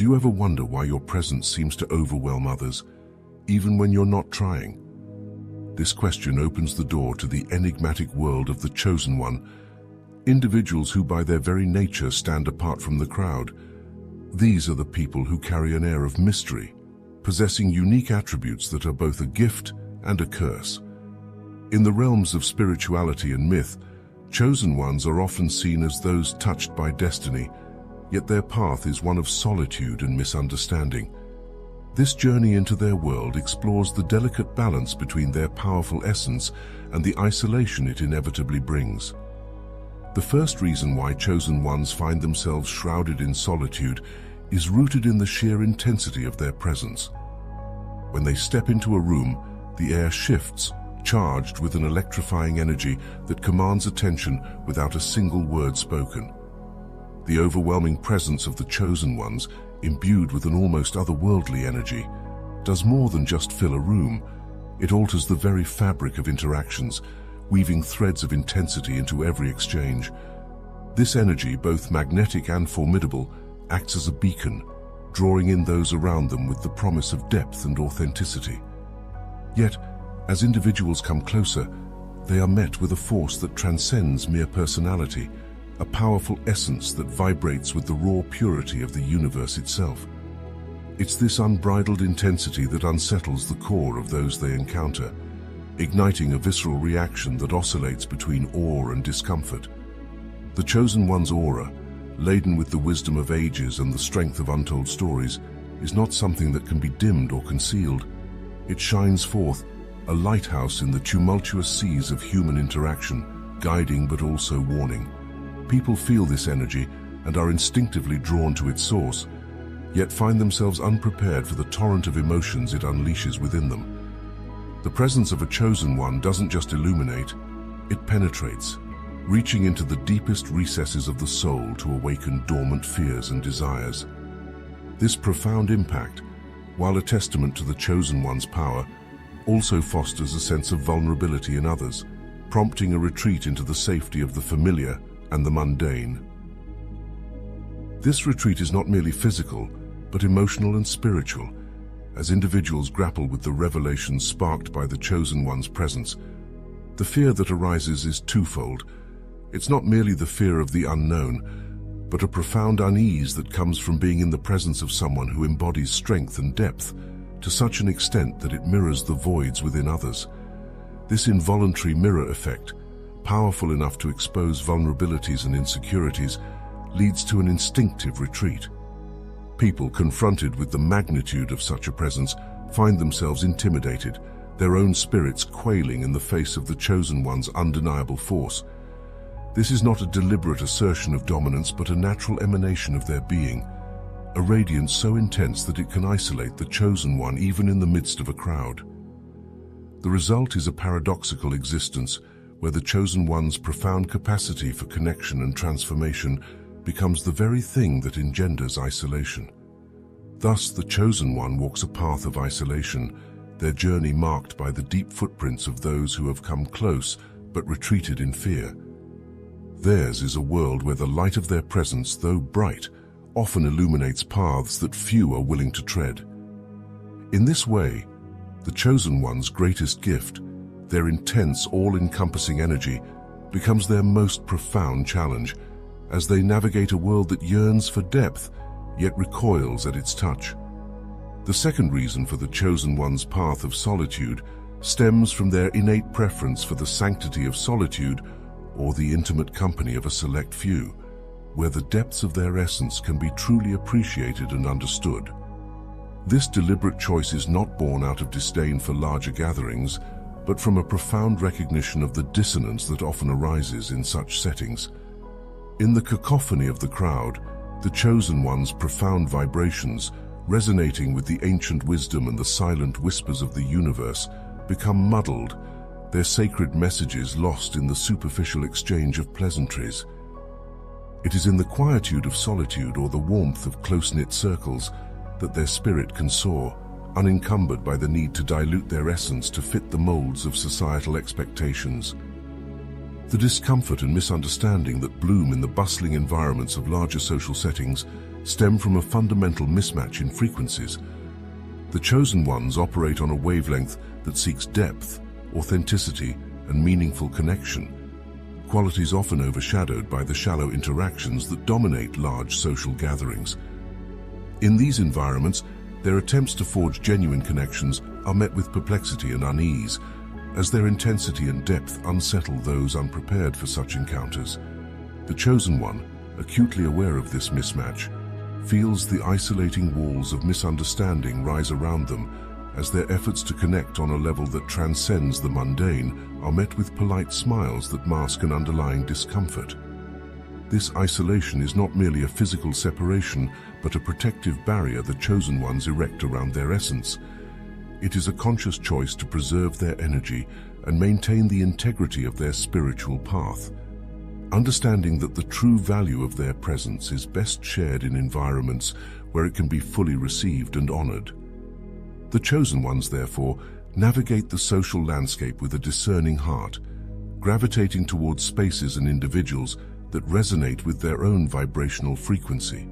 you ever wonder why your presence seems to overwhelm others, even when you're not trying? This question opens the door to the enigmatic world of the Chosen One, individuals who by their very nature stand apart from the crowd. These are the people who carry an air of mystery, possessing unique attributes that are both a gift and a curse. In the realms of spirituality and myth, chosen ones are often seen as those touched by destiny, yet their path is one of solitude and misunderstanding. This journey into their world explores the delicate balance between their powerful essence and the isolation it inevitably brings. The first reason why chosen ones find themselves shrouded in solitude is rooted in the sheer intensity of their presence. When they step into a room, the air shifts, charged with an electrifying energy that commands attention without a single word spoken. The overwhelming presence of the chosen ones, imbued with an almost otherworldly energy, does more than just fill a room. It alters the very fabric of interactions, weaving threads of intensity into every exchange. This energy, both magnetic and formidable, acts as a beacon, drawing in those around them with the promise of depth and authenticity. Yet, as individuals come closer, they are met with a force that transcends mere personality, a powerful essence that vibrates with the raw purity of the universe itself. It's this unbridled intensity that unsettles the core of those they encounter, igniting a visceral reaction that oscillates between awe and discomfort. The Chosen One's aura, laden with the wisdom of ages and the strength of untold stories, is not something that can be dimmed or concealed. It shines forth, a lighthouse in the tumultuous seas of human interaction, guiding but also warning. People feel this energy and are instinctively drawn to its source, yet find themselves unprepared for the torrent of emotions it unleashes within them. The presence of a chosen one doesn't just illuminate, it penetrates, reaching into the deepest recesses of the soul to awaken dormant fears and desires. This profound impact, while a testament to the chosen one's power, also fosters a sense of vulnerability in others, prompting a retreat into the safety of the familiar and the mundane. This retreat is not merely physical, but emotional and spiritual. As individuals grapple with the revelations sparked by the Chosen One's presence, the fear that arises is twofold. It's not merely the fear of the unknown, but a profound unease that comes from being in the presence of someone who embodies strength and depth to such an extent that it mirrors the voids within others. This involuntary mirror effect, powerful enough to expose vulnerabilities and insecurities, leads to an instinctive retreat. People confronted with the magnitude of such a presence find themselves intimidated, their own spirits quailing in the face of the Chosen One's undeniable force. This is not a deliberate assertion of dominance, but a natural emanation of their being, a radiance so intense that it can isolate the Chosen One even in the midst of a crowd. The result is a paradoxical existence where the Chosen One's profound capacity for connection and transformation becomes the very thing that engenders isolation. Thus, the Chosen One walks a path of isolation, their journey marked by the deep footprints of those who have come close but retreated in fear. Theirs is a world where the light of their presence, though bright, often illuminates paths that few are willing to tread. In this way, the Chosen One's greatest gift, their intense, all-encompassing energy, becomes their most profound challenge as they navigate a world that yearns for depth, yet recoils at its touch. The second reason for the Chosen One's path of solitude stems from their innate preference for the sanctity of solitude, or the intimate company of a select few, where the depths of their essence can be truly appreciated and understood. This deliberate choice is not born out of disdain for larger gatherings, but from a profound recognition of the dissonance that often arises in such settings. In the cacophony of the crowd, the Chosen One's profound vibrations, resonating with the ancient wisdom and the silent whispers of the universe, become muddled, their sacred messages lost in the superficial exchange of pleasantries. It is in the quietude of solitude or the warmth of close-knit circles that their spirit can soar, unencumbered by the need to dilute their essence to fit the molds of societal expectations. The discomfort and misunderstanding that bloom in the bustling environments of larger social settings stem from a fundamental mismatch in frequencies. The chosen ones operate on a wavelength that seeks depth, authenticity, and meaningful connection, qualities often overshadowed by the shallow interactions that dominate large social gatherings. In these environments, their attempts to forge genuine connections are met with perplexity and unease, as their intensity and depth unsettle those unprepared for such encounters. The chosen one, acutely aware of this mismatch, feels the isolating walls of misunderstanding rise around them as their efforts to connect on a level that transcends the mundane are met with polite smiles that mask an underlying discomfort. This isolation is not merely a physical separation, but a protective barrier the chosen ones erect around their essence. It is a conscious choice to preserve their energy and maintain the integrity of their spiritual path, understanding that the true value of their presence is best shared in environments where it can be fully received and honored. The chosen ones, therefore, navigate the social landscape with a discerning heart, gravitating towards spaces and individuals that resonate with their own vibrational frequency.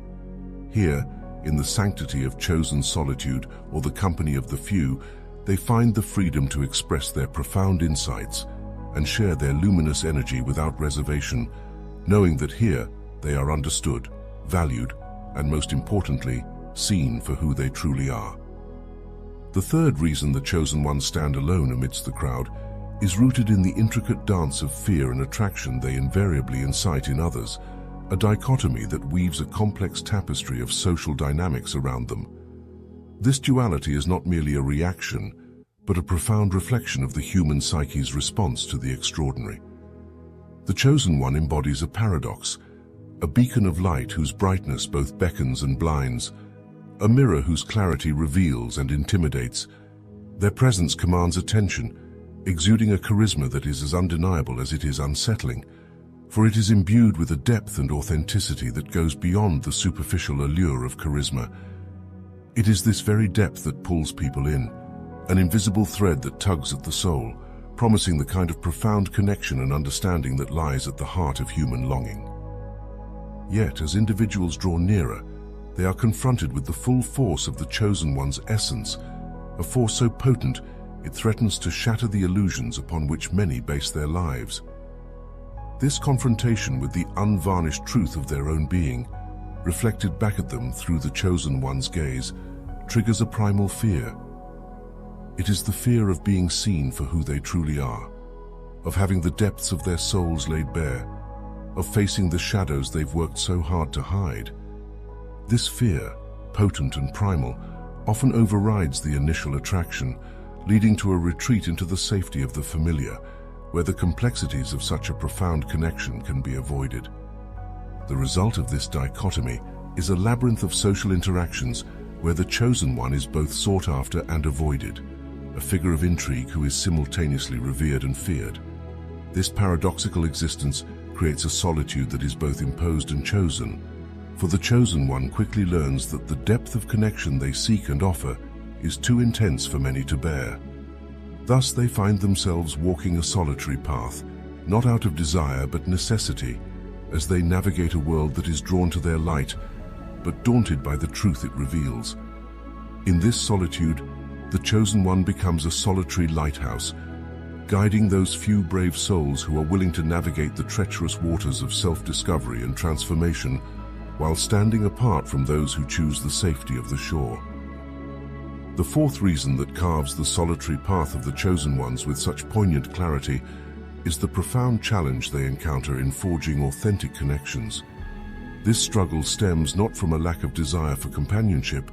Here, in the sanctity of chosen solitude or the company of the few, they find the freedom to express their profound insights and share their luminous energy without reservation, knowing that here they are understood, valued, and most importantly, seen for who they truly are. The third reason the chosen ones stand alone amidst the crowd is rooted in the intricate dance of fear and attraction they invariably incite in others, a dichotomy that weaves a complex tapestry of social dynamics around them. This duality is not merely a reaction, but a profound reflection of the human psyche's response to the extraordinary. The chosen one embodies a paradox, a beacon of light whose brightness both beckons and blinds, a mirror whose clarity reveals and intimidates. Their presence commands attention, exuding a charisma that is as undeniable as it is unsettling, for it is imbued with a depth and authenticity that goes beyond the superficial allure of charisma. It is this very depth that pulls people in, an invisible thread that tugs at the soul, promising the kind of profound connection and understanding that lies at the heart of human longing. Yet, as individuals draw nearer, they are confronted with the full force of the chosen one's essence, a force so potent it threatens to shatter the illusions upon which many base their lives. This confrontation with the unvarnished truth of their own being, reflected back at them through the chosen one's gaze, triggers a primal fear. It is the fear of being seen for who they truly are, of having the depths of their souls laid bare, of facing the shadows they've worked so hard to hide. This fear, potent and primal, often overrides the initial attraction, leading to a retreat into the safety of the familiar, where the complexities of such a profound connection can be avoided. The result of this dichotomy is a labyrinth of social interactions where the chosen one is both sought after and avoided, a figure of intrigue who is simultaneously revered and feared. This paradoxical existence creates a solitude that is both imposed and chosen, for the chosen one quickly learns that the depth of connection they seek and offer is too intense for many to bear. Thus they find themselves walking a solitary path, not out of desire but necessity, as they navigate a world that is drawn to their light, but daunted by the truth it reveals. In this solitude, the chosen one becomes a solitary lighthouse, guiding those few brave souls who are willing to navigate the treacherous waters of self-discovery and transformation, while standing apart from those who choose the safety of the shore. The fourth reason that carves the solitary path of the chosen ones with such poignant clarity is the profound challenge they encounter in forging authentic connections. This struggle stems not from a lack of desire for companionship,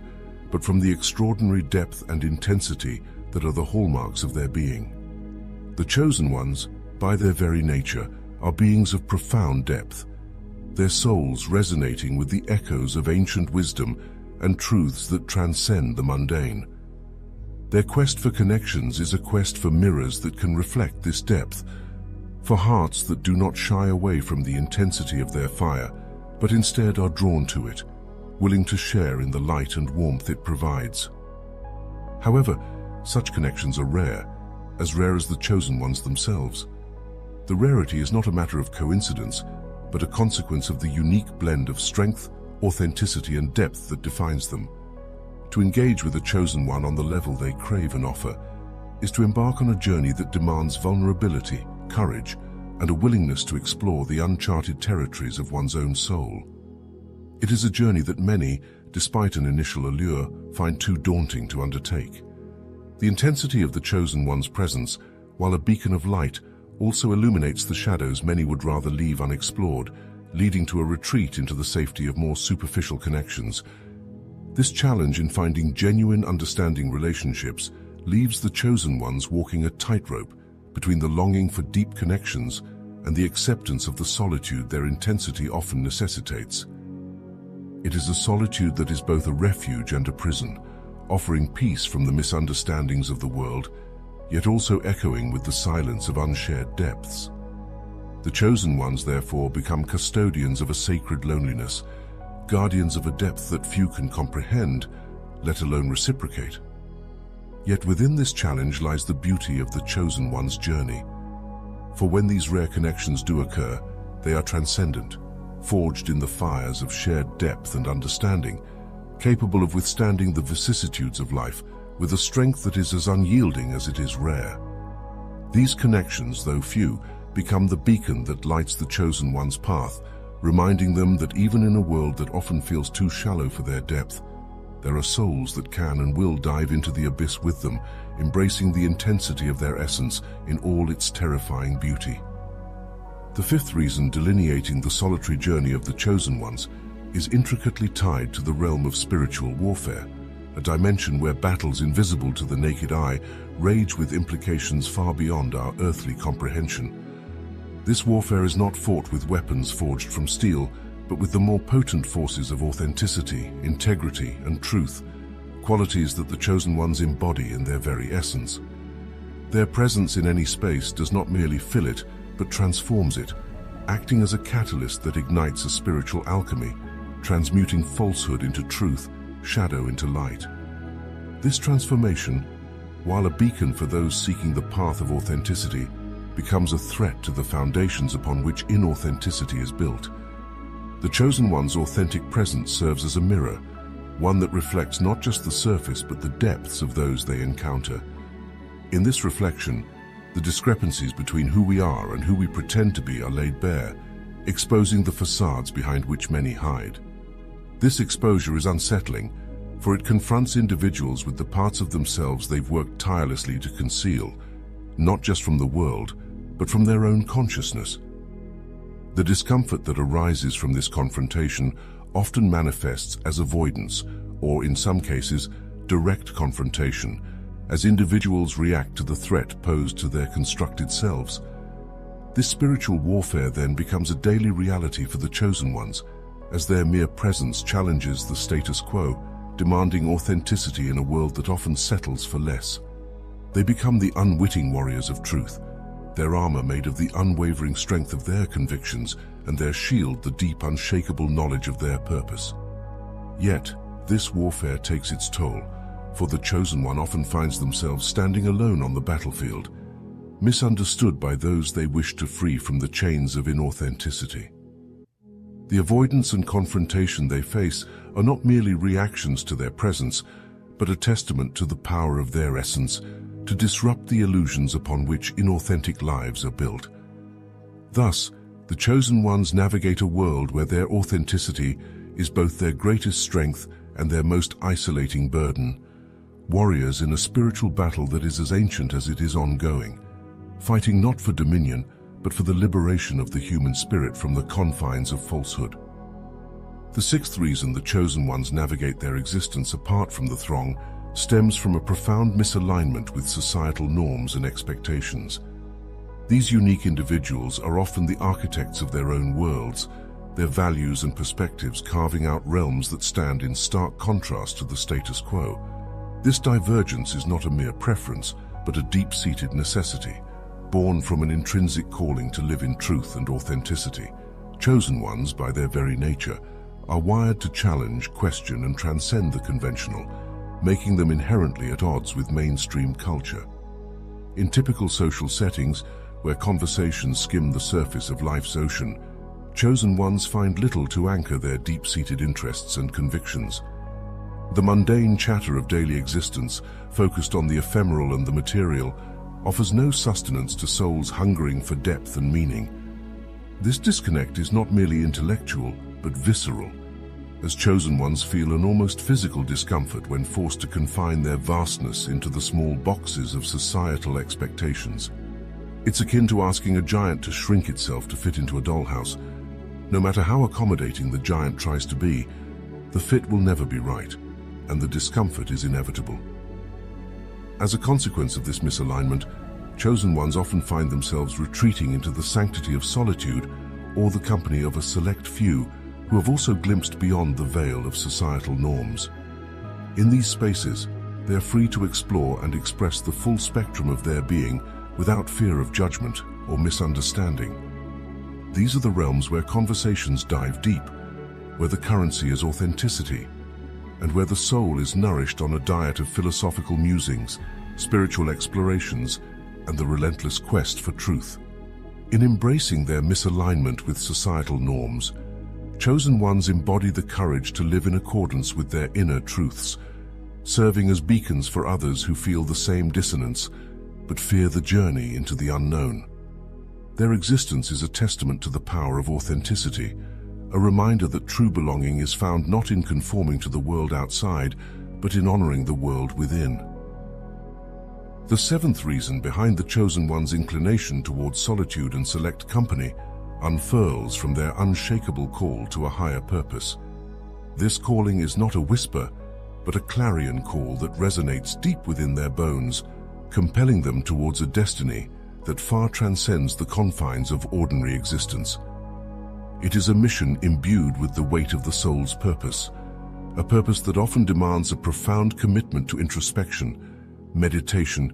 but from the extraordinary depth and intensity that are the hallmarks of their being. The chosen ones, by their very nature, are beings of profound depth, their souls resonating with the echoes of ancient wisdom and truths that transcend the mundane. Their quest for connections is a quest for mirrors that can reflect this depth, for hearts that do not shy away from the intensity of their fire, but instead are drawn to it, willing to share in the light and warmth it provides. However, such connections are rare as the chosen ones themselves. The rarity is not a matter of coincidence, but a consequence of the unique blend of strength, authenticity, and depth that defines them. To engage with a chosen one on the level they crave and offer is to embark on a journey that demands vulnerability, courage, and a willingness to explore the uncharted territories of one's own soul. It is a journey that many, despite an initial allure, find too daunting to undertake. The intensity of the chosen one's presence, while a beacon of light, also illuminates the shadows many would rather leave unexplored, leading to a retreat into the safety of more superficial connections. This challenge in finding genuine, understanding relationships leaves the chosen ones walking a tightrope between the longing for deep connections and the acceptance of the solitude their intensity often necessitates. It is a solitude that is both a refuge and a prison, offering peace from the misunderstandings of the world, yet also echoing with the silence of unshared depths. The chosen ones, therefore, become custodians of a sacred loneliness, guardians of a depth that few can comprehend, let alone reciprocate. Yet within this challenge lies the beauty of the chosen one's journey. For when these rare connections do occur, they are transcendent, forged in the fires of shared depth and understanding, capable of withstanding the vicissitudes of life with a strength that is as unyielding as it is rare. These connections, though few, become the beacon that lights the chosen one's path, reminding them that even in a world that often feels too shallow for their depth, there are souls that can and will dive into the abyss with them, embracing the intensity of their essence in all its terrifying beauty. The fifth reason delineating the solitary journey of the chosen ones is intricately tied to the realm of spiritual warfare, a dimension where battles invisible to the naked eye rage with implications far beyond our earthly comprehension. This warfare is not fought with weapons forged from steel, but with the more potent forces of authenticity, integrity, and truth, qualities that the chosen ones embody in their very essence. Their presence in any space does not merely fill it, but transforms it, acting as a catalyst that ignites a spiritual alchemy, transmuting falsehood into truth, shadow into light. This transformation, while a beacon for those seeking the path of authenticity, becomes a threat to the foundations upon which inauthenticity is built. The chosen one's authentic presence serves as a mirror, one that reflects not just the surface but the depths of those they encounter. In this reflection, the discrepancies between who we are and who we pretend to be are laid bare, exposing the facades behind which many hide. This exposure is unsettling, for it confronts individuals with the parts of themselves they've worked tirelessly to conceal, not just from the world, but from their own consciousness. The discomfort that arises from this confrontation often manifests as avoidance, or in some cases, direct confrontation, as individuals react to the threat posed to their constructed selves. This spiritual warfare then becomes a daily reality for the chosen ones, as their mere presence challenges the status quo, demanding authenticity in a world that often settles for less. They become the unwitting warriors of truth, their armor made of the unwavering strength of their convictions, and their shield the deep, unshakable knowledge of their purpose. Yet, this warfare takes its toll, for the chosen one often finds themselves standing alone on the battlefield, misunderstood by those they wish to free from the chains of inauthenticity. The avoidance and confrontation they face are not merely reactions to their presence, but a testament to the power of their essence to disrupt the illusions upon which inauthentic lives are built. Thus, the chosen ones navigate a world where their authenticity is both their greatest strength and their most isolating burden, warriors in a spiritual battle that is as ancient as it is ongoing, fighting not for dominion, but for the liberation of the human spirit from the confines of falsehood. The sixth reason the chosen ones navigate their existence apart from the throng stems from a profound misalignment with societal norms and expectations. These unique individuals are often the architects of their own worlds, their values and perspectives carving out realms that stand in stark contrast to the status quo. This divergence is not a mere preference, but a deep-seated necessity, born from an intrinsic calling to live in truth and authenticity. Chosen ones, by their very nature, are wired to challenge, question, and transcend the conventional, making them inherently at odds with mainstream culture. In typical social settings, where conversations skim the surface of life's ocean, chosen ones find little to anchor their deep-seated interests and convictions. The mundane chatter of daily existence, focused on the ephemeral and the material, offers no sustenance to souls hungering for depth and meaning. This disconnect is not merely intellectual, but visceral, as chosen ones feel an almost physical discomfort when forced to confine their vastness into the small boxes of societal expectations. It's akin to asking a giant to shrink itself to fit into a dollhouse. No matter how accommodating the giant tries to be, the fit will never be right, and the discomfort is inevitable. As a consequence of this misalignment, chosen ones often find themselves retreating into the sanctity of solitude or the company of a select few who have also glimpsed beyond the veil of societal norms. In these spaces, they are free to explore and express the full spectrum of their being without fear of judgment or misunderstanding. These are the realms where conversations dive deep, where the currency is authenticity, and where the soul is nourished on a diet of philosophical musings, spiritual explorations, and the relentless quest for truth. In embracing their misalignment with societal norms, chosen ones embody the courage to live in accordance with their inner truths, serving as beacons for others who feel the same dissonance but fear the journey into the unknown. Their existence is a testament to the power of authenticity, a reminder that true belonging is found not in conforming to the world outside, but in honoring the world within. The seventh reason behind the chosen one's inclination towards solitude and select company unfurls from their unshakable call to a higher purpose. This calling is not a whisper, but a clarion call that resonates deep within their bones, compelling them towards a destiny that far transcends the confines of ordinary existence. It is a mission imbued with the weight of the soul's purpose, a purpose that often demands a profound commitment to introspection, meditation,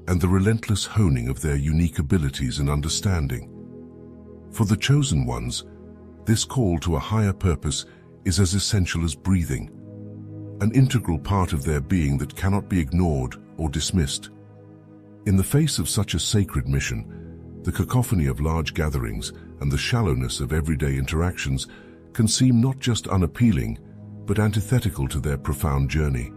and the relentless honing of their unique abilities and understanding. For the chosen ones, this call to a higher purpose is as essential as breathing, an integral part of their being that cannot be ignored or dismissed. In the face of such a sacred mission, the cacophony of large gatherings and the shallowness of everyday interactions can seem not just unappealing, but antithetical to their profound journey.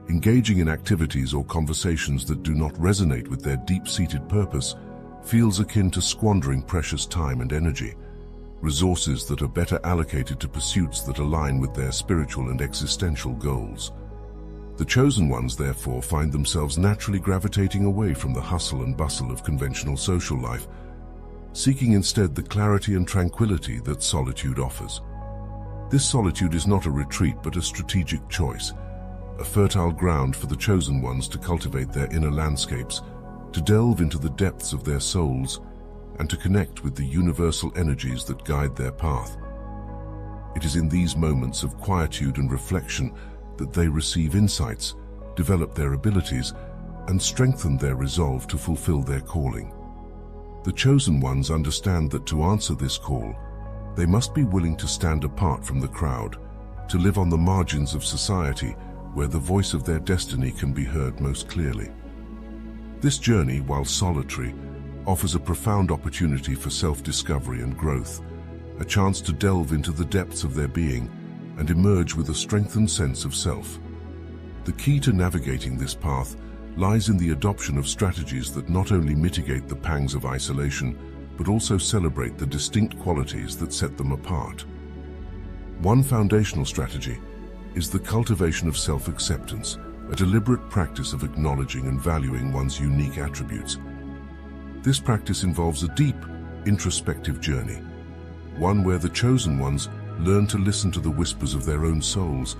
Engaging in activities or conversations that do not resonate with their deep-seated purpose feels akin to squandering precious time and energy, resources that are better allocated to pursuits that align with their spiritual and existential goals. The chosen ones, therefore, find themselves naturally gravitating away from the hustle and bustle of conventional social life, seeking instead the clarity and tranquility that solitude offers. This solitude is not a retreat but a strategic choice, a fertile ground for the chosen ones to cultivate their inner landscapes, to delve into the depths of their souls, and to connect with the universal energies that guide their path. It is in these moments of quietude and reflection that they receive insights, develop their abilities, and strengthen their resolve to fulfill their calling. The chosen ones understand that to answer this call, they must be willing to stand apart from the crowd, to live on the margins of society where the voice of their destiny can be heard most clearly. This journey, while solitary, offers a profound opportunity for self-discovery and growth, a chance to delve into the depths of their being and emerge with a strengthened sense of self. The key to navigating this path lies in the adoption of strategies that not only mitigate the pangs of isolation, but also celebrate the distinct qualities that set them apart. One foundational strategy is the cultivation of self-acceptance, a deliberate practice of acknowledging and valuing one's unique attributes. This practice involves a deep, introspective journey, one where the chosen ones learn to listen to the whispers of their own souls,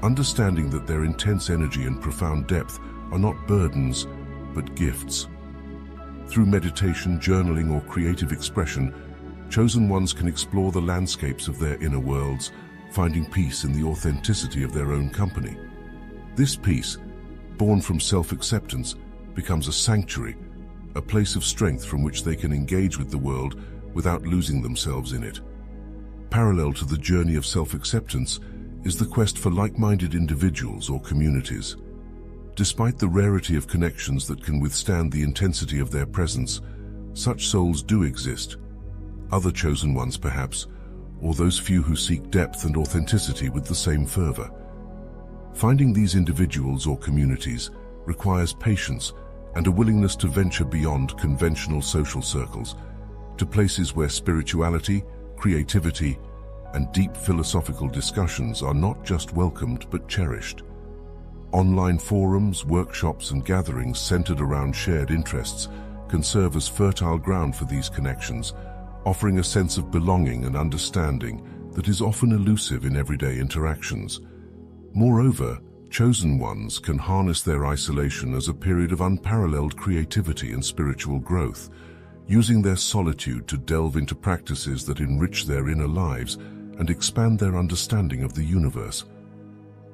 understanding that their intense energy and profound depth are not burdens, but gifts. Through meditation, journaling, or creative expression, chosen ones can explore the landscapes of their inner worlds, finding peace in the authenticity of their own company. This peace, born from self-acceptance, becomes a sanctuary, a place of strength from which they can engage with the world without losing themselves in it. Parallel to the journey of self-acceptance is the quest for like-minded individuals or communities. Despite the rarity of connections that can withstand the intensity of their presence, Such souls do exist. Other chosen ones perhaps, or those few who seek depth and authenticity with the same fervor. Finding these individuals or communities requires patience and a willingness to venture beyond conventional social circles, to places where spirituality, creativity, and deep philosophical discussions are not just welcomed but cherished. Online forums, workshops, and gatherings centered around shared interests can serve as fertile ground for these connections, offering a sense of belonging and understanding that is often elusive in everyday interactions. Moreover, chosen ones can harness their isolation as a period of unparalleled creativity and spiritual growth, using their solitude to delve into practices that enrich their inner lives and expand their understanding of the universe.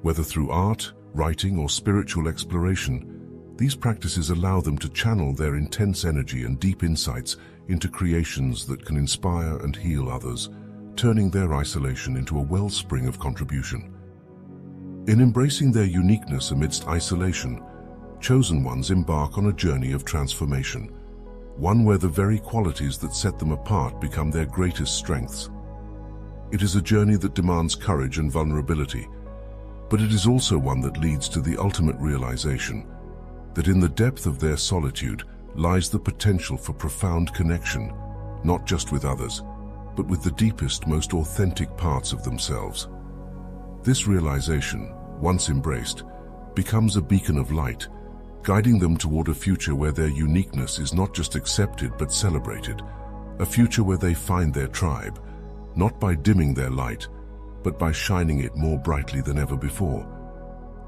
Whether through art, writing, or spiritual exploration, these practices allow them to channel their intense energy and deep insights into creations that can inspire and heal others, turning their isolation into a wellspring of contribution. In embracing their uniqueness amidst isolation, chosen ones embark on a journey of transformation, one where the very qualities that set them apart become their greatest strengths. It is a journey that demands courage and vulnerability, but it is also one that leads to the ultimate realization that in the depth of their solitude lies the potential for profound connection, not just with others, but with the deepest, most authentic parts of themselves. This realization, once embraced, becomes a beacon of light, guiding them toward a future where their uniqueness is not just accepted but celebrated, a future where they find their tribe, not by dimming their light, but by shining it more brightly than ever before.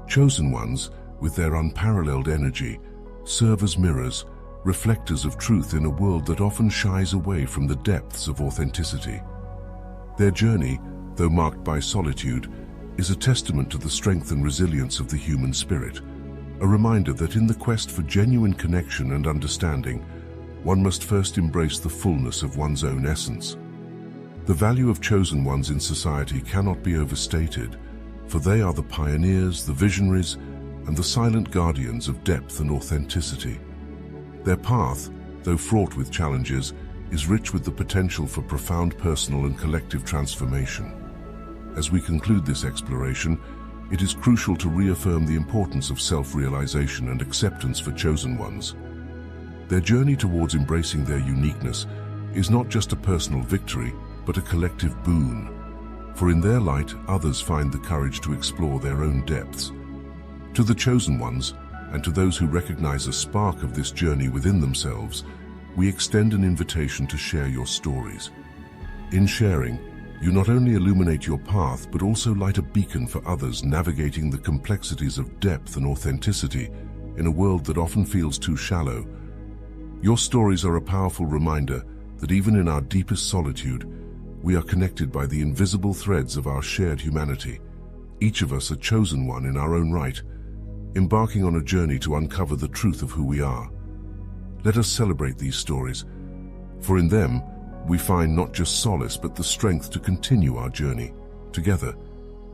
Chosen ones, with their unparalleled energy, serve as mirrors, reflectors of truth in a world that often shies away from the depths of authenticity. Their journey, though marked by solitude, is a testament to the strength and resilience of the human spirit, a reminder that in the quest for genuine connection and understanding, one must first embrace the fullness of one's own essence. The value of chosen ones in society cannot be overstated, for they are the pioneers, the visionaries, and the silent guardians of depth and authenticity. Their path, though fraught with challenges, is rich with the potential for profound personal and collective transformation. As we conclude this exploration, it is crucial to reaffirm the importance of self-realization and acceptance for chosen ones. Their journey towards embracing their uniqueness is not just a personal victory, but a collective boon. For in their light, others find the courage to explore their own depths. To the chosen ones, and to those who recognize a spark of this journey within themselves, we extend an invitation to share your stories. In sharing, you not only illuminate your path, but also light a beacon for others navigating the complexities of depth and authenticity in a world that often feels too shallow. Your stories are a powerful reminder that even in our deepest solitude, we are connected by the invisible threads of our shared humanity. Each of us a chosen one in our own right, embarking on a journey to uncover the truth of who we are. Let us celebrate these stories, for in them we find not just solace but the strength to continue our journey, together,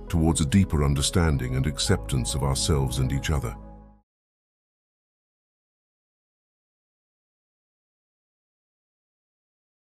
towards a deeper understanding and acceptance of ourselves and each other.